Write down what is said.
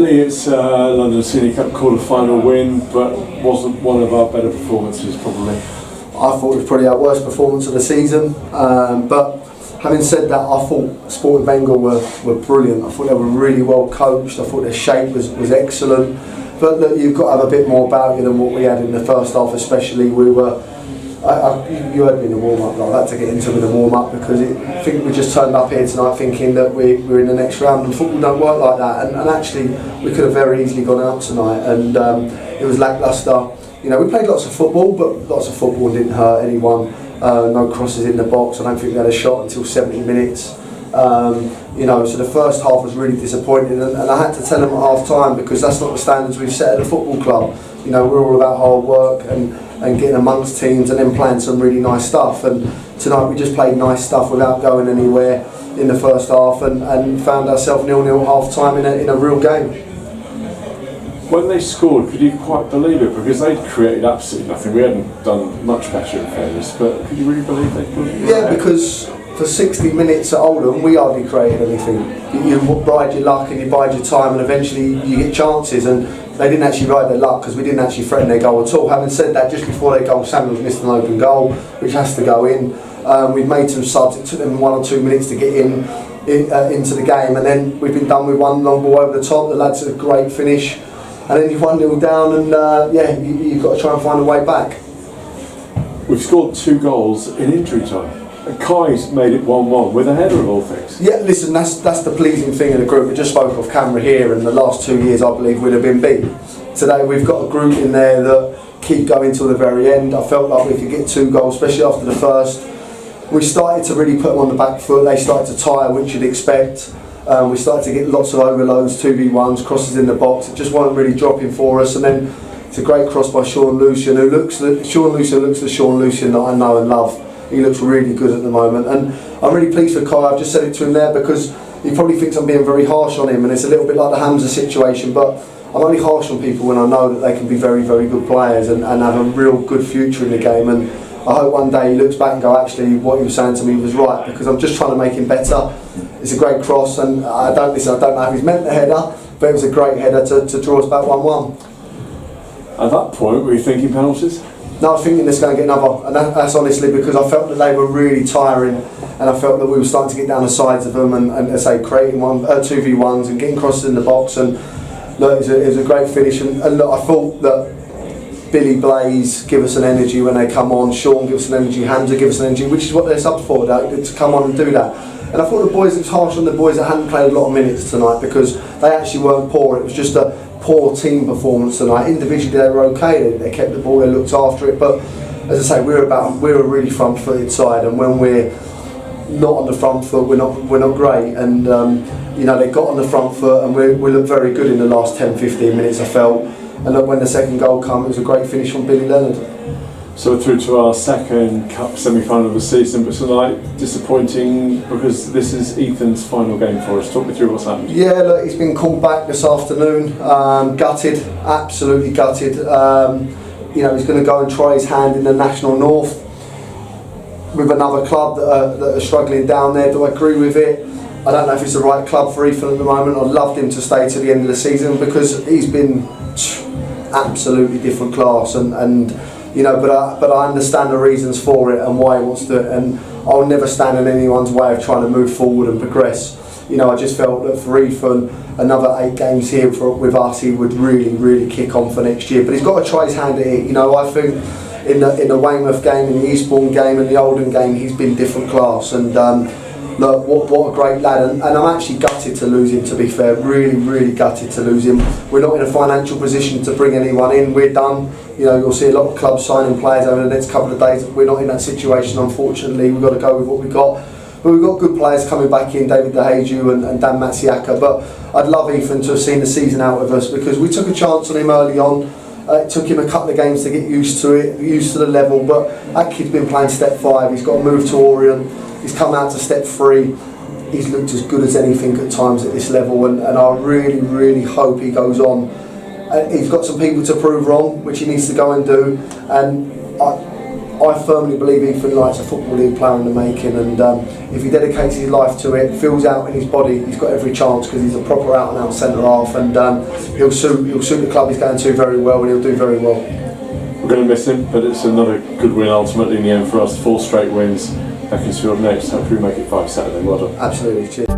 Lee, it's London Senior Cup quarter-final win, but wasn't one of our better performances probably. I thought it was probably our worst performance of the season, but having said that, I thought Sporting Bengal were brilliant. I thought they were really well coached. I thought their shape was excellent. But look, you've got to have a bit more about you than what we had in the first half, especially. You heard me in the warm-up, I'd like to get into it in the warm-up because I think we just turned up here tonight thinking that we're in the next round, and football don't work like that, and actually we could have very easily gone out tonight, and it was lacklustre. You know, we played lots of football, but lots of football didn't hurt anyone. No crosses in the box. I don't think we had a shot until 70 minutes. You know, so the first half was really disappointing, and I had to tell them at half time because that's not the standards we've set at the football club. You know, we're all about hard work and getting amongst teams and then playing some really nice stuff, and tonight we just played nice stuff without going anywhere in the first half, and found ourselves 0-0 half time in a real game. When they scored, could you quite believe it? Because they'd created absolutely nothing. We hadn't done much better in fairness, but could you really believe they could? Yeah, because for 60 minutes at Oldham, we hardly created anything. You bide your luck and you bide your time, and eventually you get chances, and they didn't actually ride their luck because we didn't actually threaten their goal at all. Having said that, just before their goal, Samuel's missed an open goal, which has to go in. We've made some subs. It took them 1 or 2 minutes to get into the game, and then we've been done with one long ball over the top. The lads had a great finish. And then you've 1-0 down, and you've got to try and find a way back. We've scored 2 goals in injury time. And Kai's made it 1-1 with a header of all things. Yeah, listen, that's the pleasing thing of the group. We just spoke off camera here, and the last 2 years I believe we'd have been beat. Today we've got a group in there that keep going till the very end. I felt like we could get 2 goals, especially after the first. We started to really put them on the back foot. They started to tire, which you'd expect. We started to get lots of overloads, 2v1s, crosses in the box. It just wasn't really dropping for us. And then it's a great cross by Sean Lucian, Sean Lucian looks the Sean Lucian that I know and love. He looks really good at the moment, and I'm really pleased for Kai. I've just said it to him there because he probably thinks I'm being very harsh on him, and it's a little bit like the Hamza situation, but I'm only harsh on people when I know that they can be very, very good players and have a real good future in the game. And I hope one day he looks back and go, actually, what he was saying to me was right, because I'm just trying to make him better. It's a great cross, and I don't know if he's meant the header, but it was a great header to draw us back 1-1. At that point, were you thinking penalties? No, I was thinking this is going to get another, and that's honestly because I felt that they were really tiring, and I felt that we were starting to get down the sides of them, and as I say, creating 2v1s and getting crosses in the box, and look, it was a great finish, and look, I thought that Billy Blaze give us an energy when they come on, Sean give us an energy, Hamza give us an energy, which is what they're subbed for, to come on and do that. And I thought the boys, it was harsh on the boys that hadn't played a lot of minutes tonight because they actually weren't poor. It was just a poor team performance tonight. Individually they were okay, they kept the ball, they looked after it, but as I say, we're a really front-footed side, and when we're not on the front foot, we're not great. And you know, they got on the front foot, and we looked very good in the last 10-15 minutes, I felt. And look, when the second goal came, it was a great finish from Billy Leonard. So we're through to our second cup semi-final of the season, but tonight disappointing because this is Ethan's final game for us. Talk me through what's happened. Yeah, look, he's been called back this afternoon. Gutted, absolutely gutted. You know, he's going to go and try his hand in the National North with another club that are struggling down there. Do I agree with it? I don't know if it's the right club for Ethan at the moment. I'd loved him to stay to the end of the season because he's been absolutely different class, and you know, but I understand the reasons for it and why he wants to do it, and I'll never stand in anyone's way of trying to move forward and progress. You know, I just felt that for Ethan, another 8 games here with us, he would really kick on for next year. But he's got to try his hand at it. You know, I think in the Weymouth game, in the Eastbourne game, and the Oldham game, he's been different class. And look, what a great lad, and I'm actually gutted to lose him, to be fair, really gutted to lose him. We're not in a financial position to bring anyone in, we're done. You know, you'll see a lot of clubs signing players over the next couple of days. We're not in that situation, unfortunately. We've got to go with what we've got. But we've got good players coming back in, David DeHaju and Dan Matsiaka. But I'd love Ethan to have seen the season out of us because we took a chance on him early on. It took him a couple of games to get used to it, used to the level. But that kid's been playing step 5. He's got to move to Orient. He's come out to step 3. He's looked as good as anything at times at this level, and I really hope he goes on. He's got some people to prove wrong, which he needs to go and do. And I firmly believe Ethan Light's a Football League player in the making, and if he dedicates his life to it, fills out in his body, he's got every chance, because he's a proper out and out centre half, and he'll suit the club he's going to very well, and he'll do very well. We're going to miss him, but it's another good win ultimately in the end for us. 4 straight wins. Beaconsfield next. Hopefully we make it 5 Saturday. Well done. Absolutely. Cheers.